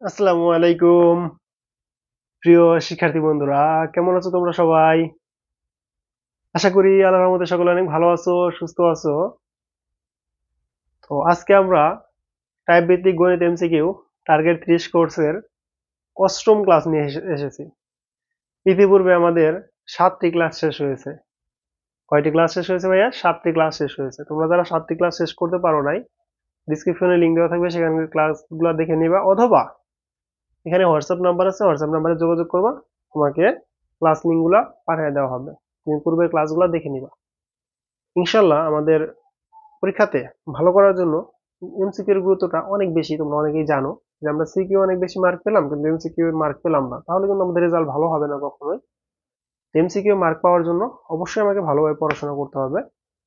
আসসালামু আলাইকুম প্রিয় শিক্ষার্থী বন্ধুরা, কেমন আছো তোমরা সবাই? আশা করি আল্লাহর রহমতে সকলে অনেক ভালো আছো, সুস্থ আছো। তো আজকে আমরা টাইপ ভিত্তিক গণিত এমসিকিউ টার্গেট 30 কোর্সের অষ্টম ক্লাস নিয়ে এসেছি। ইতিপূর্বে আমাদের 7টি ক্লাস শেষ হয়েছে। কয়টি ক্লাস শেষ হয়েছে ভাইয়া? 7টি ক্লাস শেষ হয়েছে। তোমরা যারা 7টি ক্লাস শেষ করতে পারো নাই, ডিসক্রিপশনে লিংক দেওয়া থাকবে, সেখানকার ক্লাসগুলো দেখে নিবা, অথবা এখানে হোয়াটসঅ্যাপ নাম্বার আছে, হোয়াটসঅ্যাপ নাম্বারে যোগাযোগ করবা, তোমাকে ক্লাস লিঙ্কগুলো পাঠিয়ে দেওয়া হবে। তুমি পূর্বের ক্লাসগুলো দেখে নিবা। ইনশাল্লাহ আমাদের পরীক্ষাতে ভালো করার জন্য এমসিকিউ এর গুরুত্বটা অনেক বেশি। তোমরা অনেকেই জানো যে আমরা সিকিউ অনেক বেশি মার্ক পেলাম, কিন্তু এমসিকিউ এর মার্ক পেলাম না, তাহলে কিন্তু আমাদের রেজাল্ট ভালো হবে না কখনোই। এমসিকিউ মার্ক পাওয়ার জন্য অবশ্যই আমাকে ভালোভাবে পড়াশোনা করতে হবে।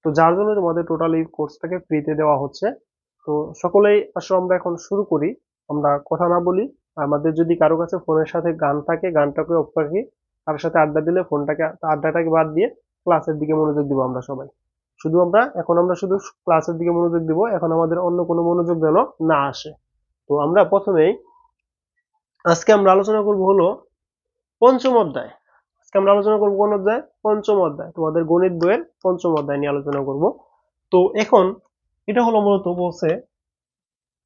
তো যার জন্য তোমাদের টোটাল এই কোর্সটাকে ফ্রিতে দেওয়া হচ্ছে। তো সকলেই আসো আমরা এখন শুরু করি। আমরা কথা না বলি, আমাদের যদি কারো কাছে ফোনের সাথে গান থাকে গানটাকে অফ রাখি, কারোর সাথে আড্ডা দিলে আড্ডাটাকে বাদ দিয়ে ক্লাসের দিকে মনোযোগ দিব আমরা সবাই। আমরা শুধু ক্লাসের দিকে মনোযোগ দিব, এখন আমাদের অন্য কোনো মনোযোগ যেন না আসে। তো আমরা প্রথমেই আজকে আমরা আলোচনা করব হলো পঞ্চম অধ্যায়। আজকে আমরা আলোচনা করব কোন অধ্যায়? পঞ্চম অধ্যায়। তোমাদের গণিত বইয়ের পঞ্চম অধ্যায় নিয়ে আলোচনা করব। তো এখন এটা হলো মূলত বলছে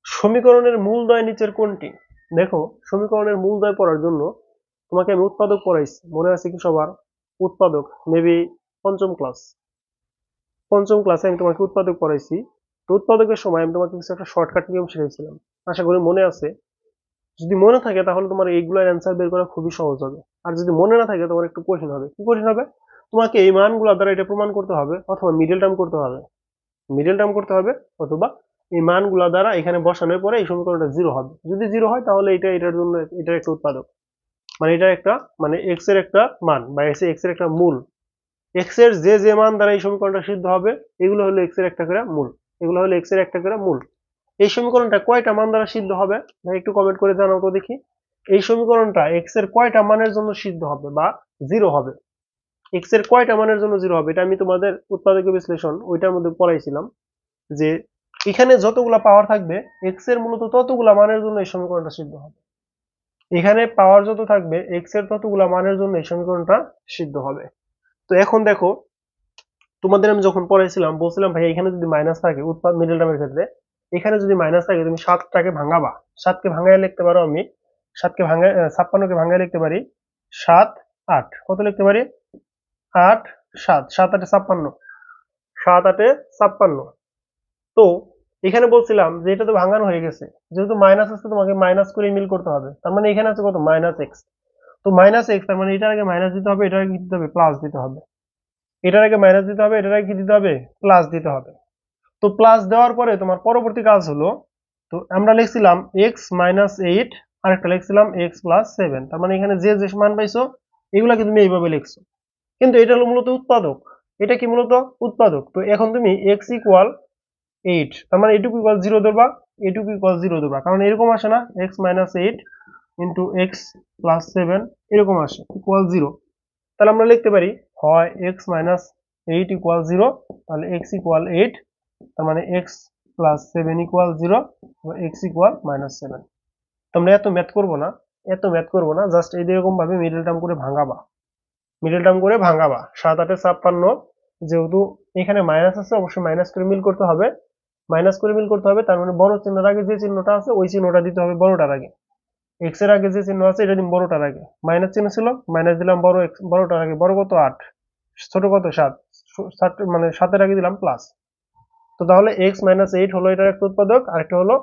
সমীকরণের মূলদ্বয় নিচের কোনটি? দেখো, সমীকরণের মূলদ্বয় পড়ার জন্য তোমাকে আমি উৎপাদক পড়াইছি, মনে আছে কি সবার? উৎপাদক, মেবি পঞ্চম ক্লাসে আমি তোমাকে উৎপাদক পড়াইছি। তো উৎপাদকের সময় আমি তোমাকে কিছু একটা শর্টকাট নিয়ম শিখাইছিলাম, আশা করি মনে আছে। যদি মনে থাকে তাহলে তোমার এইগুলোর অ্যান্সার বের করা খুবই সহজ হবে। আর যদি মনে না থাকে তোমার একটু কঠিন হবে। কি কঠিন হবে? তোমাকে এই মানগুলো দ্বারা এটা প্রমাণ করতে হবে, অথবা মিডল টার্ম করতে হবে, অথবা এই মানগুলো দ্বারা এখানে বসানোর পরে এই সমীকরণটা জিরো হবে। যদি জিরো হয় তাহলে এটার জন্য এটার একটা উৎপাদক, মানে এটা একটা, মানে এক্স এর একটা মান, বা এক্স এর একটা মূল। এক্স এর যে যে মান দ্বারা এই সমীকরণটা সিদ্ধ হবে, এগুলো হলো এক্স এর একটা করে মূল। এই সমীকরণটা কয়টা মান দ্বারা সিদ্ধ হবে? ভাই একটু কমেন্ট করে জানাও তো দেখি। এই সমীকরণটা এক্স এর কয়টা মানের জন্য সিদ্ধ হবে বা জিরো হবে? এক্স এর কয়টা মানের জন্য জিরো হবে? এটা আমি তোমাদের উৎপাদকীয় বিশ্লেষণ ওইটার মধ্যে পড়াইছিলাম, যে এখানে যতগুলা পাওয়ার থাকবে এক্স এর মূলত ততগুলা মানের জন্য এই সমীকরণটা সিদ্ধ হবে। এখানে পাওয়ার যত থাকবে এক্স এর ততগুলা মানের জন্য এই সমীকরণটা সিদ্ধ হবে। তো এখন দেখো, তোমাদের আমি যখন পড়াইছিলাম বলছিলাম ভাই এখানে যদি মাইনাস থাকে, মিডল টার্মের ক্ষেত্রে এখানে যদি মাইনাস থাকে, তুমি সাতটাকে ভাঙাবা। সাতকে ভাঙায় লিখতে পারো, আমি সাতকে ভাঙায় 56কে ভাঙায় লিখতে পারি 7 8। কত লিখতে পারি? 8 7, 7 8 56, 7 8 56। তো এখানে বলছিলাম যে এটা তো ভাঙানো হয়ে গেছে, যেহেতু মাইনাস আছে তোমাকে মাইনাস করে মিল করতে হবে। তার মানে এখানে আছে কত? Minus x. তো মাইনাস এক্স, তার মানে এটার আগে মাইনাস দিতে হবে, এটার আগে কি দিতে হবে? প্লাস দিতে হবে। এটার আগে মাইনাস দিতে হবে, এটার আগে কি দিতে হবে? প্লাস দিতে হবে। তো প্লাস দেওয়ার পরে তোমার পরবর্তী কাজ হলো, তো আমরা লিখছিলাম x-8, আর একটা লিখছিলাম x+7। তার মানে এখানে যে যে মান পাইছো এগুলাকে তুমি এইভাবে লিখছো। কিন্তু এটা হলো মূলত উৎপাদক। এটা কি মূলত? উৎপাদক। তো এখন তুমি x=8, তার মানে এটুকু ইকুয়াল 0 ধরবা, এটুকু ইকুয়াল 0 ধরবা, কারণ এরকম আসে না, x-8 ইন্টু x+7 এরকম আসে ইকুয়াল 0। তাহলে আমরা লিখতে পারি হয় x-8 ইকুয়াল 0, তাহলে x ইকুয়াল 8, তার মানে x+7 ইকুয়াল 0, x ইকুয়াল -7। তোমরা এত ম্যাথ করবো না, জাস্ট এইরকম ভাবে মিডল টার্ম করে ভাঙাবা। 7 8 56, যেহেতু এখানে মাইনাস আছে অবশ্যই মাইনাস করে মিল করতে হবে, তার মানে বড় চিহ্নের আগে যে চিহ্নটা আছে ওই চিহ্নটা দিতে হবে বড়টার আগে। এক্স এর আগে যে চিহ্ন আছে এটা দিন বড়টার আগে। মাইনাস চিহ্ন ছিল, মাইনাস দিলাম বড়টার আগে। বড় কত? 8, ছোট কত? 7, মানে 7 এর আগে দিলাম প্লাস। তো তাহলে x-8 হলো এটার একটা উৎপাদক, আর একটা হলো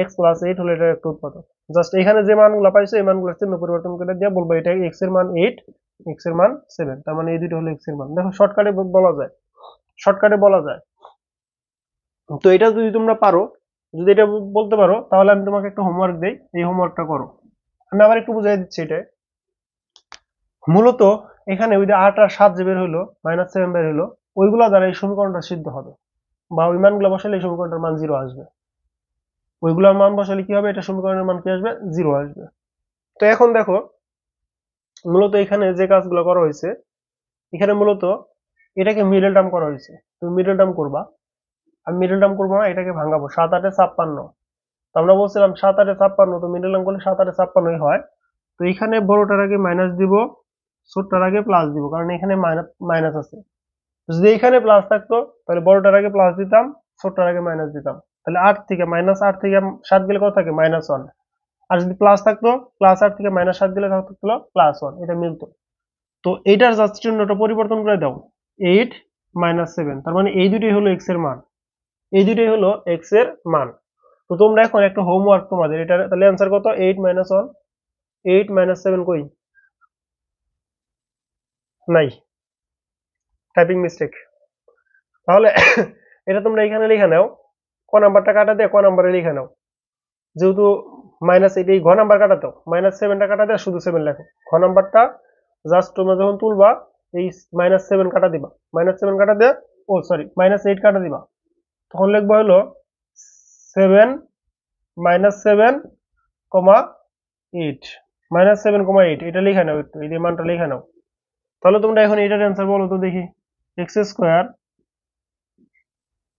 x+8 হলো এটার একটা উৎপাদক। জাস্ট এখানে যে মানগুলো পাইছো এই মানগুলোর চিহ্ন পরিবর্তন করে দিয়ে বলবো এটা x এর মান 8, x এর মান 7, তার মানে এই দুটো হলো x এর মান। দেখো শর্টকাটে বলা যায়। তো এটা যদি তোমরা পারো, যদি এটা বলতে পারো, তাহলে আমি তোমাকে একটা হোমওয়ার্ক দেই, এই হোমওয়ার্কটা করো। আমি আবার একটু বুঝাই দিচ্ছি। এটা মূলত এখানে ওই যে 8 আর 7 যে বের হলো, -7 বের হলো, ওইগুলা দ্বারা এই সমীকরণটা সিদ্ধ হবে, বা ওই মানগুলো বসালে এই সমীকরণটার মান 0 আসবে। ওইগুলোর মান বসালে কি হবে? এটা সমীকরণের মান কি আসবে? 0 আসবে। তো এখন দেখো, মূলত এখানে যে কাজগুলো করা হয়েছে, এখানে মূলত এটাকে মিডল টার্ম করা হয়েছে। তুমি মিডল টার্ম করবা, আমি মিডল টার্ম করবো না, এটাকে ভাঙাবো। 7 8 56, তো আমরা বলছিলাম 7 8 56, তো মিডল অঙ্ক করলে 7 8 56 হয়। তো এখানে বড়টার আগে মাইনাস দিব, ছোটটার আগে প্লাস দিব, কারণ এখানে মাইনাস আছে। যদি এখানে প্লাস থাকতো তাহলে বড়টার আগে প্লাস দিতাম, ছোটটার আগে মাইনাস দিতাম। তাহলে 8 থেকে -8 থেকে 7 গেলে কত থাকে -1। আর যদি প্লাস থাকতো +8 থেকে -7 গেলে থাকতো +1, এটা মিলতো। তো এইটার জাস্ট চিহ্নটা পরিবর্তন করে দাও, 8 -7, তার মানে এই দুটোই হলো x এর মান, এই দুটোই হলো x এর মান। তো তোমরা এখন একটা হোমওয়ার্ক তোমাদের, এটা তাহলে অ্যান্সার কত, 8 - 1, 8 - 7 কই নাই, টাইপিং মিস্টেক। তাহলে এটা তোমরা এখানে লিখে নাও, ক নাম্বারটা কাটা দিয়ে ক নাম্বারে লিখে নাও, যেহেতু -8 এই ঘ নাম্বার কাটাতো, -7টা কাটা দিয়ে শুধু 7 লেখো। ঘ নাম্বারটা জাস্ট তোমরা যখন তুলবা এই -7 কাটা দিবা, -7 কাটা দিয়ে, ও সরি -8 কাটা দিবা, তখন লিখবা হলো 7 -7, 8 -7, 8, এটা লিখে নাও, একটু এই মানটা লিখে নাও। তাহলে তোমরা এখন এটার অ্যান্সার বলো তো দেখি, x²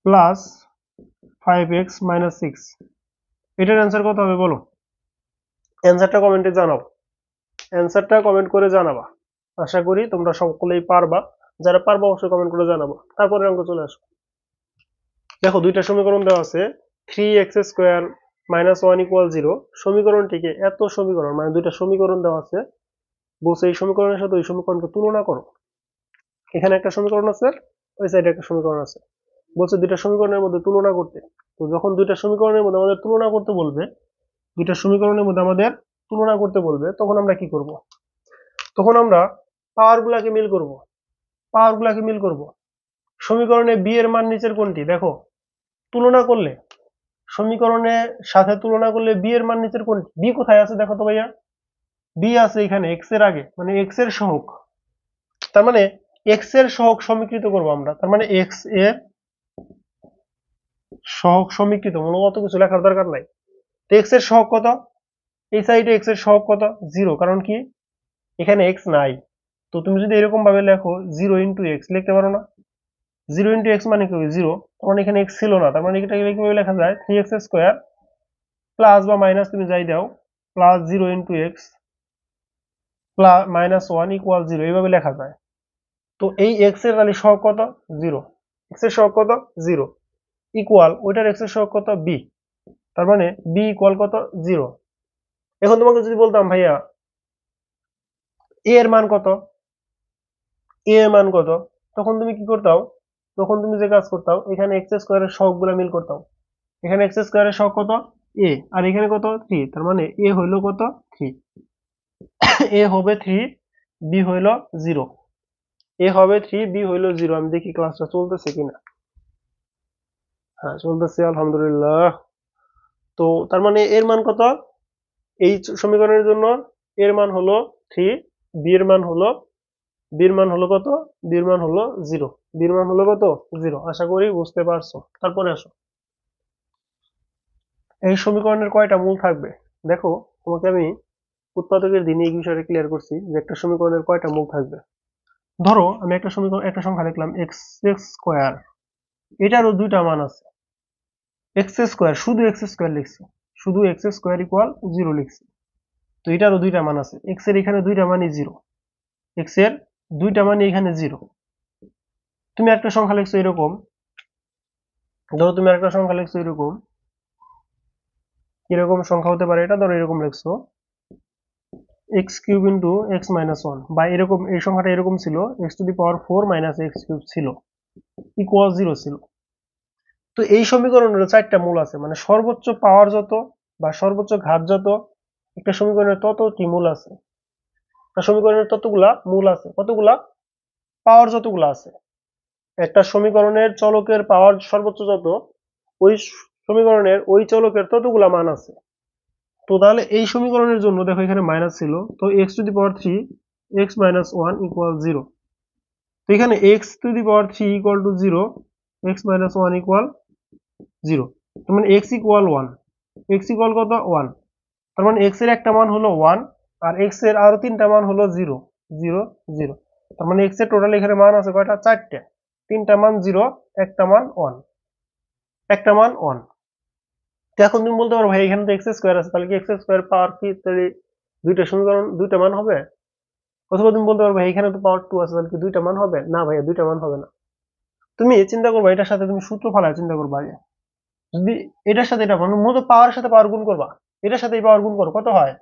প্লাস 5x - 6, এটার অ্যান্সার কত হবে বলো? অ্যান্সারটা কমেন্টে জানাও, অ্যান্সারটা কমেন্ট করে জানাবা। আশা করি তোমরা সকলেই পারবা, যারা পারবা অবশ্যই কমেন্ট করে জানাবা। তারপরে অঙ্ক চলে আসো। দেখো দুইটা সমীকরণ দেওয়া আছে, 3x² - 1 = 0। সমীকরণটিকে, এত সমীকরণ মানে দুইটা সমীকরণ দেওয়া আছে, বলছে এই সমীকরণের সাথে ওই সমীকরণকে তুলনা করো। এখানে একটা সমীকরণ আছে, ওই সাইডে একটা সমীকরণ আছে, বলছে দুইটা সমীকরণের মধ্যে তুলনা করতে। তো যখন দুইটা সমীকরণের মধ্যে আমাদের তুলনা করতে বলবে, দুইটা সমীকরণের মধ্যে আমাদের তুলনা করতে বলবে, তখন আমরা কি করব? তখন আমরা পাওয়ারগুলোকে মিল করব, পাওয়ারগুলোকে মিল করব। সমীকরণে বি এর মান নিচের কোনটি? দেখো তুলনা করলে, সমীকরণের সাথে তুলনা করলে বি এর মান নিচের কোনটি? বি কোথায় আছে দেখো তো ভাইয়া, বি আছে এখানে এক্স এর আগে, মানে এক্স এর সহগ। তার মানে এক্স এর সহগ সমীকৃত করব আমরা, তার মানে এক্স এর সহগ সমীকৃত, মনে অত কিছু লেখার দরকার নাই। তো এক্স এর সহগ কত? এই সাইডে এক্স এর সহগ কত? 0, কারণ কি এখানে এক্স নাই। তো তুমি যদি এরকম ভাবে লেখো 0 × x লিখতে পারো না, 0 × x মানে কি 0, তখন এখানে x ছিল না, তার মানে এটাকে কিভাবে লেখা যায়, 3x² প্লাস বা মাইনাস তুমি যাই দাও, প্লাস 0 × x প্লাস -1 = 0, এইভাবে লেখা যায়। তো এই x এর তাহলে সহগ কত? 0, x এর সহগ কত? 0, ইকুয়াল ওইটার x এর সহগ কত? b, তার মানে b ইকুয়াল কত? 0। এখন তোমাকে যদি বলতাম ভাইয়া a এর মান কত, a এর মান কত, তখন তুমি কি করতাও, তখন তুমি যে কাজ করতাও, এখানে x² এর সহগগুলো মিল করতাও। এখানে x² এর সহগ কত? a, আর এখানে কত? 3, তার মানে a হইল কত? 3, a হবে 3, b হইল 0, a হবে 3, b হইল 0। আমি দেখি ক্লাসটা চলতেছে কিনা। হ্যাঁ চলতেছে, আলহামদুলিল্লাহ। তো তার মানে এর মান কত এই সমীকরণের জন্য? এর মান হলো 3, b এর মান হলো, b এর মান হলো কত? b এর মান হলো 0, b এর মান হলো কত? 0। আশা করি বুঝতে পারছো। তারপরে আসো, এই সমীকরণের কয়টা মূল থাকবে? দেখো তোমাকে আমি উৎপাদকের দিনে এই বিষয়টা ক্লিয়ার করছি যে একটা সমীকরণের কয়টা মূল থাকবে। ধরো আমি একটা সমীকরণ, একটা সংখ্যা লিখলাম x², এটারও দুইটা মান আছে, x², শুধু x² লিখছি, শুধু x² = 0 লিখছি। তো এটারও দুইটা মান আছে, x এর এখানে দুইটা মানই 0, x এর দুইটা মানই এখানে 0। তুমি একটা সংখ্যা লিখছো এরকম, ধরো তুমি একটা সংখ্যা লিখছো এরকম, কিরকম সংখ্যা হতে পারে এটা? ধরো এরকম লিখছো x³ × x - 1, বা এরকম, এই সংখ্যাটা এরকম ছিল x⁴ - x³ ছিল, ইকুয়াল 0 ছিল। তো এই সমীকরণের 4টা মূল আছে, মানে সর্বোচ্চ পাওয়ার যত বা সর্বোচ্চ ঘাত যত একটা সমীকরণের ততটি মূল আছে। একটা সমীকরণের ততগুলা মূল আছে, কতগুলা? পাওয়ার যতগুলা আছে। একটা সমীকরণের চলকের পাওয়ার সর্বোচ্চ যত, ওই সমীকরণের ওই চলকের ততগুলা মান আছে। তো তাহলে এই সমীকরণের জন্য দেখো এখানে মাইনাস ছিল, তো x⁴ x - 1 = 0। তো এখানে x⁴ = 0, x - 1 = 0, তার মানে x = 1, x = কত? 1, তার মানে x এর একটা মান হলো 1, আর x এর আরো তিনটা মান হলো 0 0 0, তার মানে x এর টোটাল এখানে মান আছে কয়টা? 4টে, তিনটা মান 0, একটা মান 1, একটা মান 1। এখন তুমি বলতে পারো ভাই এখানে তো এক্স স্কোয়ার আছে, তাহলে কি এক্স স্কোয়ার পাওয়ার কি, তাহলে দুইটা সমীকরণ দুইটা মান হবে? অথবা তুমি বলতে পারো ভাই এখানে তো পাওয়ার 2 আছে, তাহলে কি দুইটা মান হবে? না ভাইয়া, দুইটা মান হবে না। তুমি চিন্তা করবা এটার সাথে, তুমি সূত্র ফালায় চিন্তা করবা যে যদি এটার সাথে এটা মানে মূলত পাওয়ারের সাথে পাওয়ার গুণ করবা, এটার সাথে এই পাওয়ার গুণ করো, কত হয়?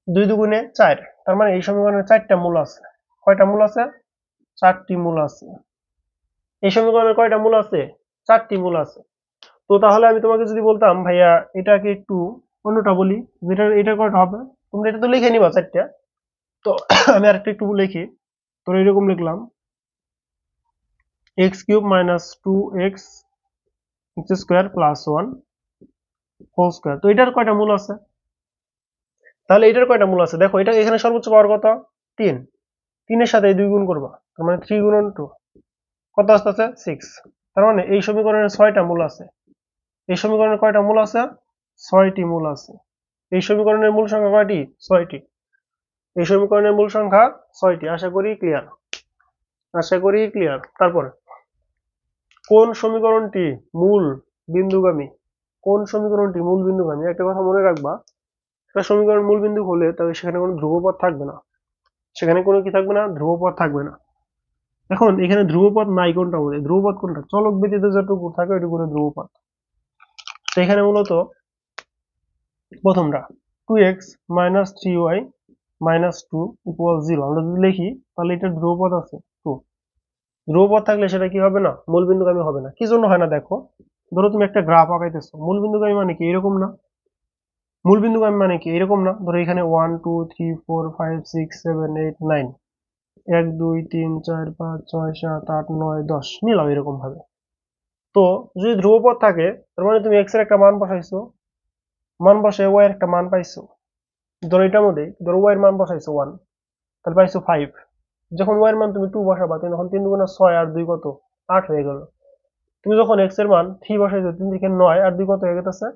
2 দুগুণে 4। তার মানে এই সমীকরণের 4টা মূল আছে। কয়টা মূল আছে? 4টি মূল আছে। এই সমীকরণের কয়টা মূল আছে? 4টি মূল আছে। তো তাহলে আমি তোমাকে যদি বলতাম ভাইয়া এটাকে একটু অন্যটা বলি, যেটা এটা কয়টা হবে, তোমরা এটা তো লিখে নিবা 4টা। তো আমি আরেকটা একটু লিখি। তো এরকম লিখলাম x³ - 2x x² + 1 whole square. তো এটার কয়টা মূল আছে? তাহলে এটার কয়টা মূল আছে দেখো, এটা এখানে সর্বোচ্চ পাওয়ার কত? 3। 3 এর সাথে 2 গুণ করবা, তার মানে 3 গুণন 2 কত আসতেছে? 6। তার মানে এই সমীকরণের 6টা মূল আছে। এই সমীকরণের কয়টা মূল আছে? 6টি মূল আছে। এই সমীকরণের মূল সংখ্যা কয়টি? 6টি। এই সমীকরণের মূল সংখ্যা 6টি। আশা করি ক্লিয়ার। আশা করি ক্লিয়ার। তারপরে কোন সমীকরণটি মূল বিন্দুগামী? কোন সমীকরণটি মূল বিন্দুগামী? একটা কথা মনে রাখবা, একটা সমীকরণ মূল বিন্দু হলে তবে সেখানে কোনো ধ্রুবপদ থাকবে না। সেখানে কোনো কি থাকবে না? ধ্রুবপদ থাকবে না। এখন এখানে ধ্রুবপদ নাই কোনটা মধ্যে? ধ্রুবপদ কোনটা? চলক ব্যতীত যতটুকু থাকে ওইটুকু ধ্রুবপদ। তো এখানে মূলত প্রথমটা 2x - 3y - 2 = 0 আমরা যদি লিখি তাহলে এটা ধ্রুবপদ আছে 2। ধ্রুবপদ থাকলে সেটা কি হবে না? মূল বিন্দুগামী হবে না। কি জন্য হয় না দেখো, ধরো তুমি একটা গ্রাফ আঁকাইতেছো, মূল বিন্দুগামী মানে কি এরকম না? মূল বিন্দুগামী মানে কি এরকম না? ধরো এখানে 1 2 3 4 5 6 7 8 9 1 2 3 4 5 6 7 8 9 10 নিলাম এরকম ভাবে। তো যদি ধ্রুবপদ থাকে তার মানে তুমি x এর একটা মান বসাইছো, মান বসে y এর একটা মান পাইছো। ধরো এটার মধ্যে ধরো y এর মান বসাইছো 1, তাহলে পাইছো 5। যখন y এর মান তুমি 2 বসাবা, তখন 3 দুগুণে 6 আর 2 কত? 8 হয়ে গেল। তুমি যখন x এর মান 3 বসাইছো, 3 থেকে 9 আর 2 কত হয়ে গেছে?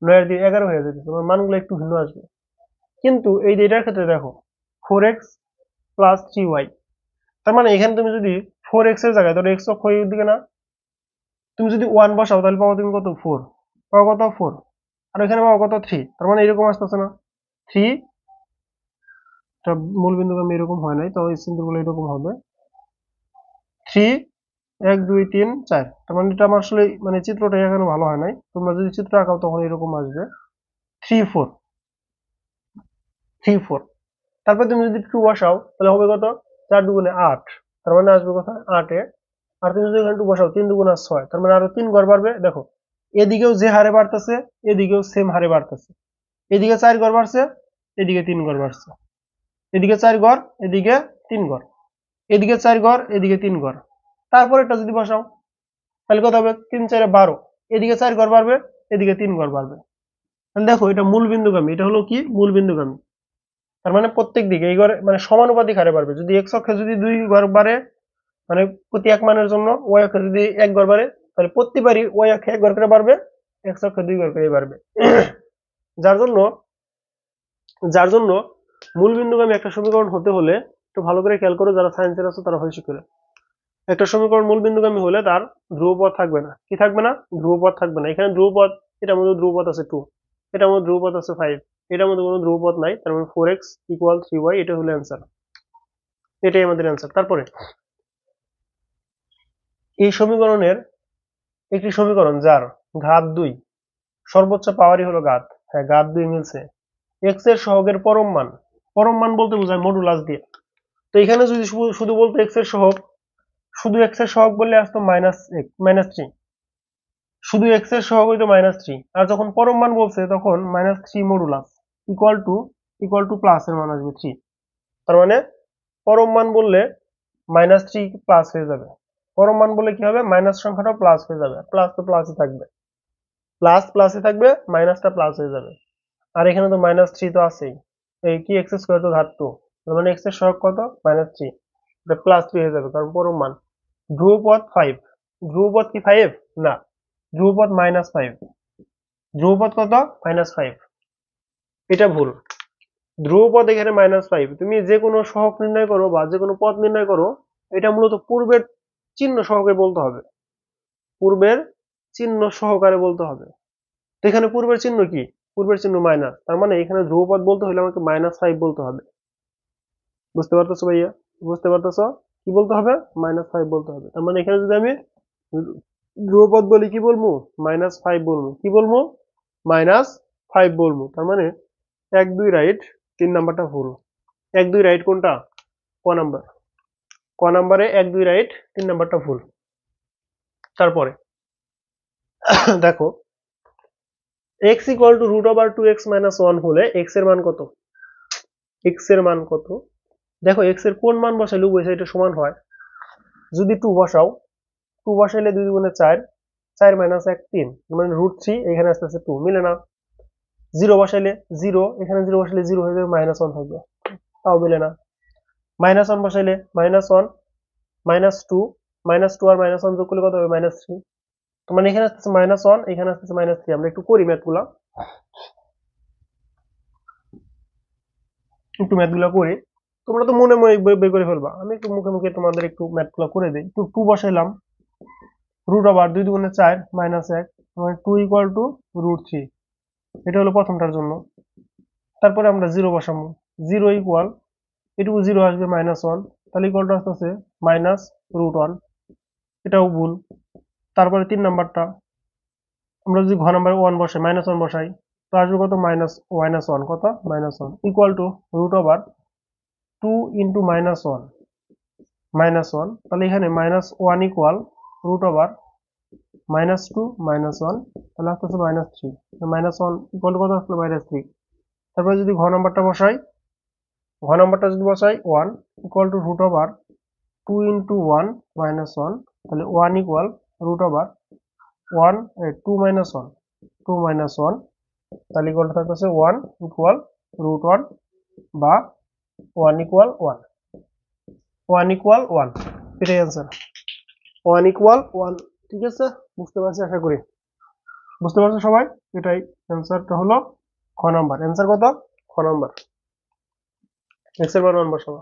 9 আর 2 11 হয়ে যেতেছে। তোমার মানগুলো একটু ভিন্ন আসবে। কিন্তু এই যে এটার ক্ষেত্রে দেখো 4x + 3y, তার মানে এখানে তুমি যদি 4x এর জায়গায় ধরো x অক্ষ এই দিকে না, তুমি যদি 1 বসাও তাহলে পাবো তুমি কত? 4। পাবো কত? 4। আর এখানে পাবো কত? 3। তার মানে এরকম আসতেছে না? 3 টা মূল বিন্দুগামী এরকম হয় নাই, তো এই চিহ্নগুলো এরকম হবে 3 1 2 3 4। তার মানে এটা আমার আসলে মানে চিত্রটা এখানে ভালো হয় নাই, তোমরা যদি চিত্র আঁকাও তখন এরকম আসবে 3 4 3 4। তারপর তুমি যদি 2 বসাও তাহলে হবে কত? 4 দুগুণে 8, তার মানে আসবে কত? 8 এ। আর তুমি যদি এখানে 2 বসাও 3 দুগুণে 6, তার মানে আরো 3 ঘর বাড়বে। দেখো এদিকেও যে হারে বাড়তেছে এদিকেও সেম হারে বাড়তেছে। এদিকে 4 ঘর বাড়ছে, এদিকে 3 ঘর বাড়ছে। এদিকে 4 ঘর, এদিকে 3 ঘর। এদিকে 4 ঘর, এদিকে 3 ঘর। তারপর এটা যদি বসাও তাহলে কত হবে? 3 4 12। এদিকে 4 ঘর বাড়বে, এদিকে 3 ঘর বাড়বে। তাহলে দেখো এটা মূল বিন্দুগামী। এটা হলো কি? মূল বিন্দুগামী। তার মানে প্রত্যেক দিকে এই ঘরে মানে সমানুপাতিক হারে বাড়বে। যদি x অক্ষে যদি 2 ঘর বাড়ে মানে প্রতি এক মানের জন্য, y অক্ষে যদি 1 ঘর বাড়ে তাহলে প্রতিবারই y অক্ষে 1 ঘর করে বাড়বে, x অক্ষে 2 ঘর করে বাড়বে। যার জন্য যার জন্য মূল বিন্দুগামী একটা সমীকরণ হতে হলে একটু ভালো করে খেয়াল করো, যারা সায়েন্সের আছে তারা হয়েছে করে, একটা সমীকরণ মূল বিন্দুগামী হলে তার ধ্রুবপদ থাকবে না। কি থাকবে না? ধ্রুবপদ থাকবে না। এখানে ধ্রুবপদ, এটার মধ্যে ধ্রুবপদ আছে 2, এটার মধ্যে ধ্রুবপদ আছে 5, এটার মধ্যে কোনো ধ্রুবপদ নাই। তার মানে 4x = 3y, এটা হলো অ্যান্সার। এটাই আমাদের অ্যান্সার। তারপরে এই সমীকরণের একটি সমীকরণ যার ঘাত 2, সর্বোচ্চ পাওয়ারই হলো ঘাত, হ্যাঁ ঘাত 2 মিলছে x এর সহগের পরম মান। পরম মান বলতে বোঝায় মডুলাস দিয়ে। তো এখানে যদি শুধু বলতো x এর সহগ, শুধু x এর সহগ বললে আসতো -3, শুধু x এর সহগ হইতো -3। আর যখন পরম মান বলছে তখন -3 মডুলাস ইকুয়াল টু প্লাস এর মান আসবে 3। তার মানে পরম মান বললে -3 প্লাস হয়ে যাবে। পরম মান বললে কি হবে? মাইনাস সংখ্যাটা প্লাস হয়ে যাবে। প্লাস তো প্লাসই থাকবে, প্লাস প্লাসই থাকবে, মাইনাসটা প্লাস হয়ে যাবে। আর এখানে তো -3 তো আছেই। এই কি x² তো ঘাত 2, তার মানে x এর সহগ কত? -3। এটা +3 হয়ে যাবে কারণ পরম মান। ধ্রুবপদ 5। ধ্রুবপদ কি 5? না, ধ্রুবপদ -5। ধ্রুবপদ কত? -5। এটা ভুল। ধ্রুবপদ এখানে -5। তুমি যে কোনো সহগ নির্ণয় করো বা যে কোনো পদ নির্ণয় করো, এটা মূলত পূর্বের চিহ্ন সহকারে বলতে হবে, পূর্বের চিহ্ন সহকারে বলতে হবে। তো এখানে পূর্বের চিহ্ন কি? পূর্বের চিহ্ন মাইনাস, তার মানে এখানে ধ্রুবপদ বলতে হলে আমাকে -5 বলতে হবে। বুঝতে পারতেছো ভাইয়া? বুঝতে পারতেছো? কি বলতে হবে? -5 বলতে হবে। তার মানে এখানে যদি আমি ধ্রুবপদ বলি কি বলবো? -5 বলবো। কি বলবো? -5 বলবো। তার মানে 1 2 রাইট, 3 নাম্বারটা ভুল। 1 2 রাইট কোনটা? ক নাম্বার। ক নাম্বারে 1 2 রাইট, 3 নাম্বারটা ভুল। তারপরে দেখো x ইকুয়াল টু √2x - 1 হলে x এর মান কত? x এর মান কত? দেখো x এর কোন মান বসাইলে উভয় সাইডে সমান হয়? যদি 2 বসাও, 2 বসাইলে 2 দুগুণে 4, 4 - 1 3, মানে √3, এখানে আসতেছে 2, মিলে না। 0 বসাইলে 0, এখানে 0 বসাইলে 0 হয়ে যাবে, -1 থাকবে, তাও মিলে না। -1 বসাইলে -1, -2, -2 আর -1 যোগ করলে কত হবে? -3। তো মানে এখানে আসতেছে -1, এখানে আসতেছে -3। আমরা একটু করি ম্যাথগুলা, করি। তোমরা তো মনে মনে বের করে ফেলবা, আমি একটু মুখে মুখে তোমাদের একটু ম্যাথগুলা করে দিই। 2 বসাইলাম, √2 দুগুণে 4 -1, মানে 2 ইকুয়াল টু √3। এটা হলো প্রথমটার জন্য। তারপরে আমরা 0 বসাবো, 0 ইকুয়াল, এটুকু 0 আসবে -1, তাহলে ইকুয়াল টু আসতেছে -√1। এটাও ভুল। তারপরে 3 নাম্বারটা, আমরা যদি ঘ নাম্বার 1 বসাই, -1 বসাই, তো আসবে কত? -1, কত? -1 ইকুয়াল টু √2 ইন্টু -1, তাহলে এখানে -1 ইকুয়াল √2 -1, তাহলে আসতেছে -3। -1 ইকুয়াল টু কত আসলো? -3। তারপরে যদি ঘ নাম্বারটা বসাই, 1 ইকুয়াল টু √2 ইন্টু 1 -1, তাহলে 1 ইকুয়াল √1 2 - 1, তাহলে ইকুয়াল টু থাকতেছে 1 ইকুয়াল √1 বা 1 ইকুয়াল 1, 1 ইকুয়াল 1, এটাই অ্যান্সার। 1 ইকুয়াল 1, ঠিক আছে? বুঝতে পারছি আশা করি। বুঝতে পারছো সবাই? এটাই অ্যান্সারটা হলো খ নাম্বার। অ্যান্সার কত? খ নাম্বার। এক্স এর মান 1 বসাবো।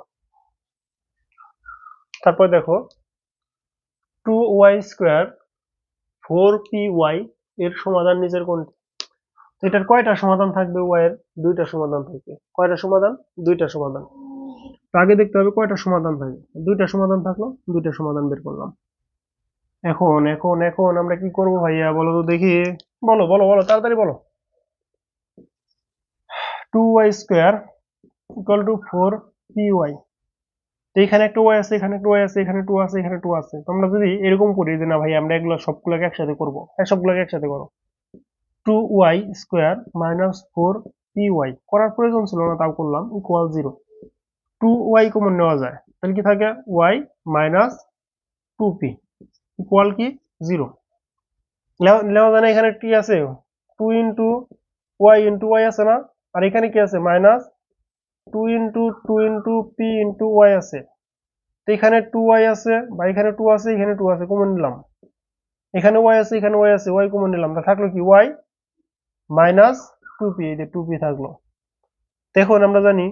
তারপর দেখো 2y² 4py এর সমাধান নিচের কোনটি? এটার কয়টা সমাধান থাকবে? y এর দুইটা সমাধান থাকবে। কয়টা সমাধান? দুইটা সমাধান। তো আগে দেখতে হবে কয়টা সমাধান থাকে। দুইটা সমাধান থাকলো, দুইটা সমাধান বের করলাম। এখন এখন এখন আমরা কি করব ভাইয়া, বলো তো দেখি। বলো বলো বলো, তাড়াতাড়ি বলো। 2y² equal to 4py। তো এখানে একটা ওয়াই আছে, এখানে একটা ওয়াই আছে, এখানে 2 আছে, এখানে 2 আছে। তো আমরা যদি এরকম করি যে না ভাই আমরা এগুলো সবগুলোকে একসাথে করবো, হ্যাঁ সবগুলোকে একসাথে করো। 2y² - 4py করার প্রয়োজন ছিল না, তাও করলাম, ইকুয়াল 0। 2y কমন নেওয়া যায়, তাহলে কি থাকে? y মাইনাস 2p ইকুয়াল কি? 0। নেওয়া যায় না? এখানে কি আছে? 2 ইন্টু y আছে না? আর এখানে কি আছে? -2 ইন্টু p ইন্টু y আছে। তো এখানে 2y আছে, বা এখানে 2 আছে, এখানে 2 আছে, কমন নিলাম। এখানে y আছে, এখানে y আছে, y কমন নিলাম। তা থাকলো কি? y মাইনাস 2p, এই যে 2p থাকলো। এখন আমরা জানি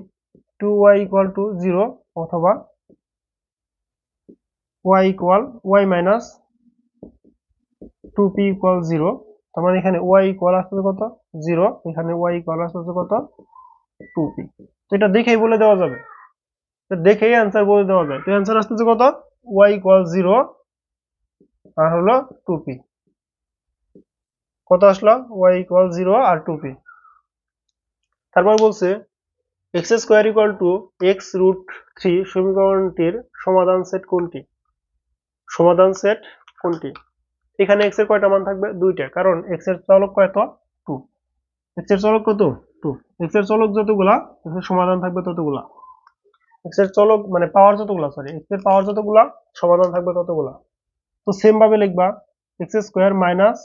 2y ইকুয়াল টু 0, অথবা y মাইনাস 2p ইকুয়াল 0। তার মানে এখানে y ইকুয়াল আসতেছে কত? 0, এখানে y ইকুয়াল আসতেছে কত? 2p। তো এটা দেখেই বলে দেওয়া যাবে, দেখেই অ্যান্সার বলে দেওয়া যায়। তো অ্যান্সার আসতেছে কত? y ইকুয়াল 0 আর হলো 2p। কত আসলো? y ইকুয়াল 0 আর 2p। তারপর বলছে x² ইকুয়াল টু x√3 সমীকরণটির সমাধান সেট কোনটি? সমাধান সেট কোনটি? এখানে x এর কয়টা মান থাকবে? দুইটা, কারণ x এর চলক কত? 2। x এর চলক কত? 2। x এর চলক যতগুলা, x এর সমাধান থাকবে ততগুলা। x এর চলক মানে পাওয়ার যতগুলা, সরি, x এর পাওয়ার যতগুলা, সমাধান থাকবে ততগুলা। তো সেম ভাবে লিখবা x² মাইনাস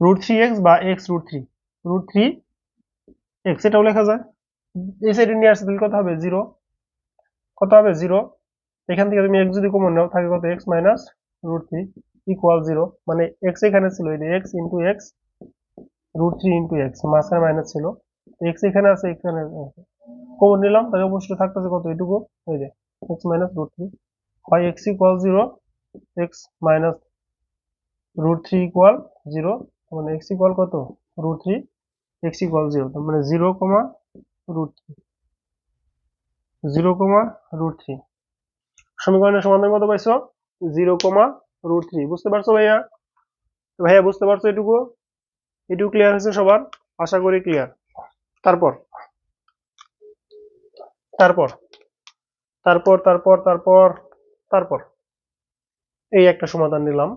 √3x বা x√3, √3x, এটাও লেখা যায়। এই সাইডে নিয়ে আসছে, তাহলে কত হবে? 0। কত হবে? 0। এখান থেকে তুমি x যদি কমন নাও, থাকে কত? x minus √3 equal 0। মানে x এখানে ছিল, এই যে x into x, √3 into x, মাঝখানে মাইনাস ছিল, x এখানে আছে, এখানে কমন নিলাম, তাহলে অবশ্যই থাকতেছে কত? এটুকু, এই যে x মাইনাস √3, হয় x equal 0, x minus √3 equal 0, মানে x ইকুয়াল কত √3, x ইকুয়াল 0, তার মানে 0, √3, 0, √3। সমীকরণের সমাধান কত পাইছো? 0, √3। বুঝতে পারছো ভাইয়া? ভাইয়া বুঝতে পারছো এটুকু? এটুকু ক্লিয়ার হয়েছে সবার? আশা করি ক্লিয়ার। তারপর তারপর তারপর তারপর তারপর তারপর এই একটা সমাধান নিলাম।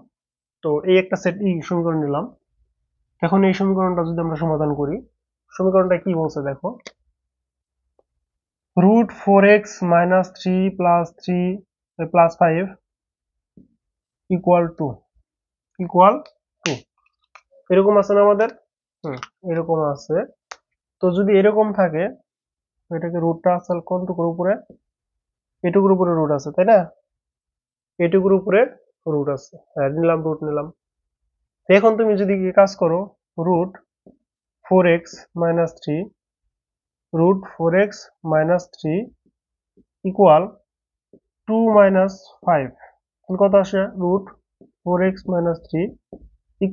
তো এই একটা সেট সমীকরণ নিলাম। এখন এই সমীকরণটা যদি আমরা সমাধান করি, সমীকরণটা কি বলছে দেখো, √4x - 3 + 3 + 5 = 2, এরকম আছে না আমাদের? এরকম আছে। তো যদি এরকম থাকে, এটাকে রুটটা আসল কোনটুকুর উপরে? এটুকুর উপরে রুট আছে, তাই না? এটুকুর উপরে রুট আছে, হ্যাঁ নিলাম, রুট নিলাম। এখন তুমি যদি কি কাজ করো, √4x - 3 √4x - 3 = 2 - 5, কত আসে? √4x - 3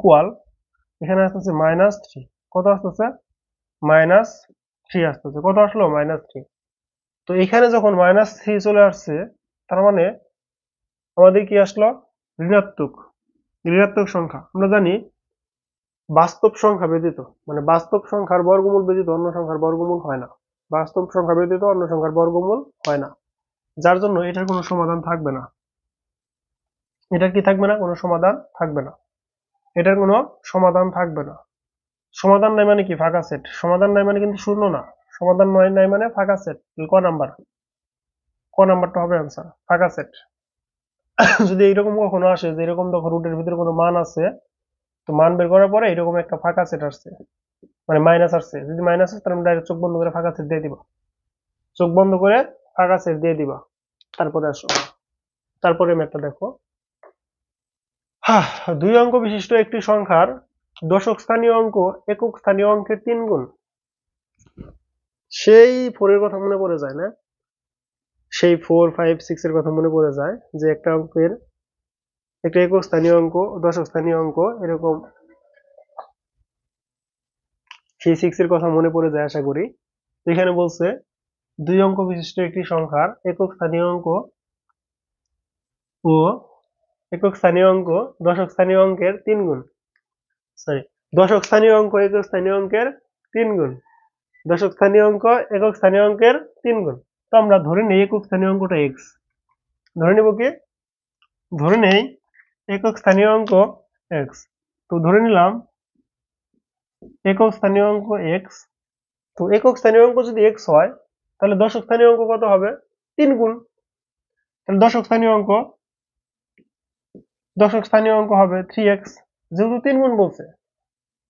= এখানে আসতেছে -3, কত আসতেছে? -3 আসতেছে। কত আসলো? -3। তো এখানে যখন -3 চলে আসছে, তার মানে আমাদের কি আসলো? ঋণাত্মক ঋণাত্মক সংখ্যা। আমরা জানি বাস্তব সংখ্যা ব্যতীত, মানে বাস্তব সংখ্যার বর্গমূল ব্যতীত অন্য সংখ্যার বর্গমূল হয় না। বাস্তব সংখ্যা ব্যতীত অন্য সংখ্যার বর্গমূল হয় না, যার জন্য এটার কোনো সমাধান থাকবে না। এটার কি থাকবে না? কোনো সমাধান থাকবে না। এটার কোনো সমাধান থাকবে না। সমাধান নাই মানে কি? ফাঁকা সেট। সমাধান নাই মানে কিন্তু শূন্য না। সমাধান নাই মানে ফাঁকা সেট। ক নাম্বার? ক নাম্বারটা হবে অ্যান্সার, ফাঁকা সেট। যদি এইরকম কখনো আসে যে এরকম দেখো রুটের ভিতরে কোনো মান আছে, তো মান বের করার পরে এরকম একটা ফাঁকা সেট আসছে, মানে মাইনাস আসছে। যদি মাইনাস আসে তাহলে ডাইরেক্ট চোখ বন্ধ করে ফাঁকা সেট দিয়ে দিবা। চোখ বন্ধ করে ফাঁকা সেট দিয়ে দিবা। তারপরে আসো, তারপরে ম্যাথটা দেখো। দুই অঙ্ক বিশিষ্ট একটি সংখ্যার দশক স্থানীয় অঙ্ক একক স্থানীয় অঙ্কের 3 গুণ। সেই 4 এর কথা মনে পড়ে যায় না? সেই 4, 5, 6 এর কথা মনে পড়ে যায় যে একটা অঙ্কের একটা একক স্থানীয় অঙ্ক, দশক স্থানীয় অঙ্ক, এরকম সেই 6 এর কথা মনে পড়ে যায় আশা করি। এখানে বলছে দুই অঙ্ক বিশিষ্ট একটি সংখ্যার একক স্থানীয় অঙ্ক ও একক স্থানীয় অঙ্ক দশক স্থানীয় অঙ্কের 3 গুণ। সরি, দশক স্থানীয় অঙ্ক একক স্থানীয় অঙ্কের 3 গুণ। দশক স্থানীয় অঙ্ক একক স্থানীয় অঙ্কের 3 গুণ। তো আমরা ধরে নেই একক স্থানীয় অঙ্কটা x। ধরে নেব কি? ধরে নেই একক স্থানীয় অঙ্ক x। তো ধরে নিলাম একক স্থানীয় অঙ্ক x। তো একক স্থানীয় অঙ্ক যদি x হয়, তাহলে দশক স্থানীয় অঙ্ক কত হবে? 3 গুণ। তাহলে দশক স্থানীয় অঙ্ক হবে 3x, যেহেতু 3 গুণ বলছে।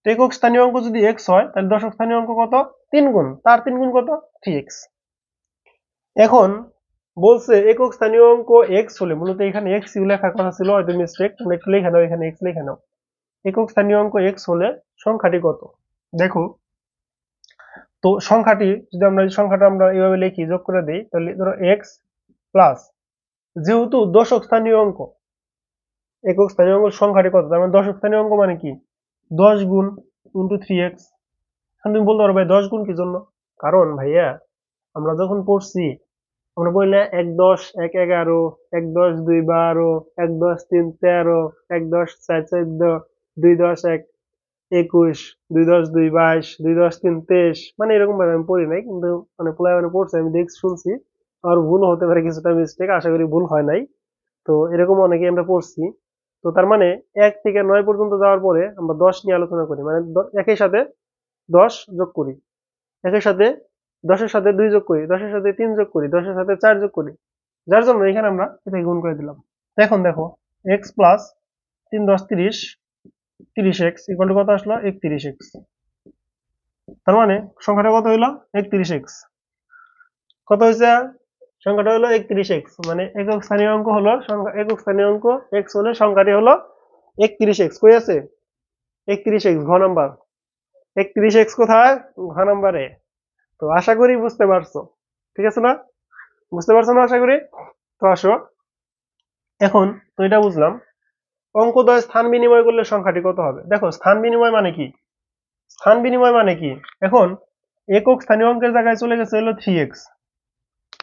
একক স্থানীয় অঙ্ক যদি x হয়, তাহলে দশক স্থানীয় অঙ্ক কত? 3 গুণ। তার 3 গুণ কত? 3x। এখন বলছে একক স্থানীয় অঙ্ক x হলে, মূলত এখানে x ইউ লেখার কথা ছিল, হয়তো মিস্টেক, তোমরা একটু লিখে নাও, এখানে x লিখে নাও। একক স্থানীয় অঙ্ক x হলে সংখ্যাটি কত? দেখো, তো সংখ্যাটি যদি আমরা এইভাবে লিখি, যোগ করে দেই, তাহলে ধরো x প্লাস, যেহেতু দশক স্থানীয় অঙ্ক, একক স্থানীয় অঙ্ক সংখ্যাটি কত, তার মানে দশক স্থানীয় অঙ্ক মানে কি? 10 গুণ ইন্টু 3x। এখন তুমি বলতে পারো ভাই 10 গুণ কি জন্য? কারণ ভাইয়া আমরা যখন পড়ছি, আমরা বলি না 1 10 1 11, 1 10 2 12, 1 10 3 13, 1 10 4 14, 2 10 1 21, 2 10 2 22, 2 10 3 23, মানে এরকম ভাবে আমি পড়ি নাই, কিন্তু মানে পোলায় মানে পড়ছে, আমি দেখছি শুনছি। আর ভুল হতে পারে, কিছুটা মিস্টেক, আশা করি ভুল হয় নাই। তো এরকম অনেকে আমরা পড়ছি। তো তার মানে 1 থেকে 9 পর্যন্ত যাওয়ার পরে আমরা 10 নিয়ে আলোচনা করি, মানে একই সাথে 10 যোগ করি, একই সাথে 10-এর সাথে 2 যোগ করি, 10-এর সাথে 3 যোগ করি, 10-এর সাথে 4 যোগ করি, যার জন্য এখানে আমরা এটাকে গুণ করে দিলাম। এখন দেখো x plus 3 10 30, 30x equal to কত আসলো? 31x। তার মানে সংখ্যাটা কত হইলো? 31x। কত হয়েছে? সংখ্যাটা হলো 31x, মানে একক স্থানীয় অঙ্ক হলো একক স্থানীয় অঙ্ক x হলে সংখ্যাটি হলো 31x। কই আছে? 31x, ঘ নাম্বার। 31x কোথায়? ঘ নাম্বারে। তো আশা করি বুঝতে পারছো, ঠিক আছে না? বুঝতে পারছো না আশা করি? তো আসো, এখন তো এটা বুঝলাম। অঙ্কদ্বয় স্থান বিনিময় করলে সংখ্যাটি কত হবে? দেখো স্থান বিনিময় মানে কি, স্থান বিনিময় মানে কি, এখন একক স্থানীয় অঙ্কের জায়গায় চলে গেছে হলো 3x,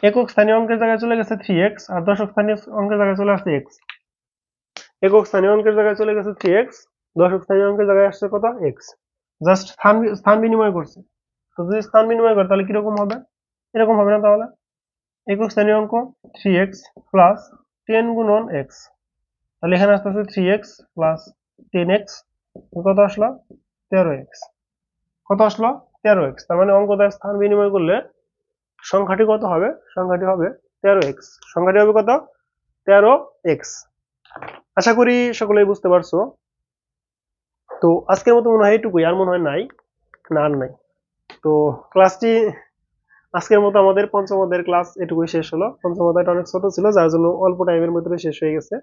একক স্থানীয় অঙ্কের জায়গায় চলে গেছে 3x, আর দশক স্থানীয় অঙ্কের জায়গায় চলে আসছে x। একক স্থানীয় অঙ্কের জায়গায় চলে গেছে 3x, দশক স্থানীয় অঙ্কের জায়গায় আসছে কত, x। জাস্ট স্থান বিনিময় করছে। তো যদি স্থান বিনিময় করে তাহলে কিরকম হবে, এরকম হবে না তাহলে? একক স্থানীয় অঙ্ক 3x প্লাস 10 গুণন x, তাহলে এখানে আসতেছে 3x প্লাস 10x, কত আসলো, 13x। কত আসলো, 13x। তার মানে অঙ্ক দ্বারা স্থান বিনিময় করলে সংখ্যাটি কত হবে, সংখ্যাটি হবে 13x। সংখ্যাটি হবে কত, 13x। আশা করি সকলেই বুঝতে পারছো। তো আজকের মতো মনে হয় এইটুকুই, আর মনে হয় নাই, না আর নাই। তো ক্লাসটি আজকের মতো আমাদের পঞ্চম অধ্যায়ের ক্লাস এটুকুই শেষ হলো। পঞ্চম অধ্যায়টা অনেক ছোট ছিল, যার জন্য অল্প টাইমের মধ্যে শেষ হয়ে গেছে।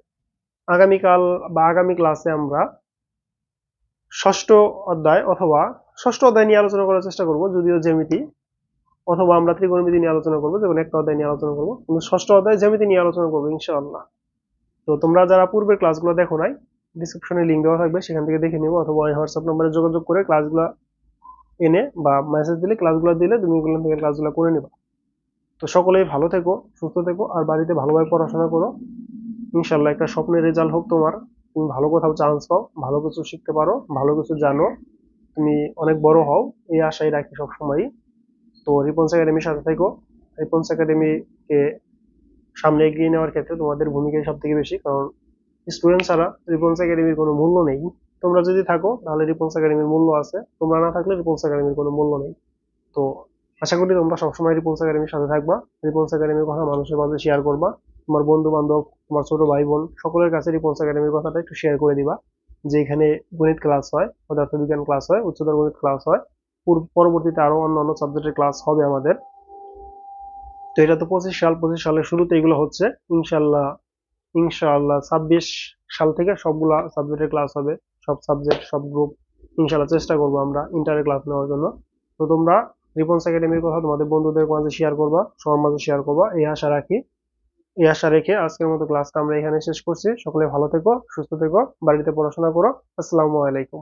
আগামীকাল বা আগামী ক্লাসে আমরা ষষ্ঠ অধ্যায় অথবা ষষ্ঠ অধ্যায় নিয়ে আলোচনা করার চেষ্টা করব, যদিও জ্যামিতি, অথবা আমরা ত্রিকোণমিতি নিয়ে আলোচনা করবো, যেকোনো একটা অধ্যায় নিয়ে আলোচনা করবো, কিন্তু ষষ্ঠ অধ্যায় জ্যামিতি নিয়ে আলোচনা করবো ইনশাআল্লাহ। তো তোমরা যারা পূর্বের ক্লাসগুলো দেখো নাই, ডিসক্রিপশনে লিঙ্ক দেওয়া থাকবে, সেখান থেকে দেখে নিবো, অথবা হোয়াটসঅ্যাপ নম্বরে যোগাযোগ করে ক্লাসগুলো এনে বা মেসেজ দিলে, ক্লাসগুলো দিলে তুমি ওগুলো থেকে ক্লাসগুলো করে নিবা। তো সকলেই ভালো থেকো, সুস্থ থেকো, আর বাড়িতে ভালোভাবে পড়াশোনা করো। ইনশাল্লাহ একটা স্বপ্নের রেজাল্ট হোক তোমার, তুমি ভালো কোথাও চান্স পাও, ভালো কিছু শিখতে পারো, ভালো কিছু জানো, তুমি অনেক বড় হও, এই আশাই রাখি সবসময়। তো রিপন্স একাডেমির সাথে থেকো। রিপন্স একাডেমিকে সামনে এগিয়ে নেওয়ার ক্ষেত্রে তোমাদের ভূমিকাই সব থেকে বেশি, কারণ স্টুডেন্ট ছাড়া রিপন্স একাডেমির কোনো মূল্য নেই। তোমরা যদি থাকো তাহলে রিপন্স একাডেমির মূল্য আছে, তোমরা না থাকলে রিপন্স একাডেমির কোনো মূল্য নেই। তো আশা করি তোমরা সবসময় রিপন্স একাডেমির সাথে থাকবা, রিপন্স একাডেমির কথা মানুষের মাঝে শেয়ার করবা, তোমার বন্ধু বান্ধব, তোমার ছোট ভাই বোন সকলের কাছে রিপন্স একাডেমির কথাটা একটু শেয়ার করে দিবা, যে এখানে গণিত ক্লাস হয়, পদার্থবিজ্ঞান ক্লাস হয়, উচ্চতর গণিত ক্লাস হয়, পরবর্তীতে আরো অন্যান্য সাবজেক্টের ক্লাস হবে আমাদের। তো এটা তো 25 সাল, 25 সালের শুরুতে এগুলো হচ্ছে। ইনশাল্লাহ, ইনশাআল্লাহ 26 সাল থেকে সবগুলা সাবজেক্টের ক্লাস হবে, সব সাবজেক্ট সব গ্রুপ। ইনশাআল্লাহ চেষ্টা করবো আমরা ইন্টারের ক্লাস নেওয়ার জন্য। তো তোমরা রিপন্স একাডেমির কথা তোমাদের বন্ধুদের মাঝে শেয়ার করবা, সবার মাঝে শেয়ার করবা, এই আশা রাখি। এই আশা রেখে আজকের মতো ক্লাসটা আমরা এখানে শেষ করছি। সকলে ভালো থেকো, সুস্থ থেকো, বাড়িতে পড়াশোনা করো। আসসালামু আলাইকুম।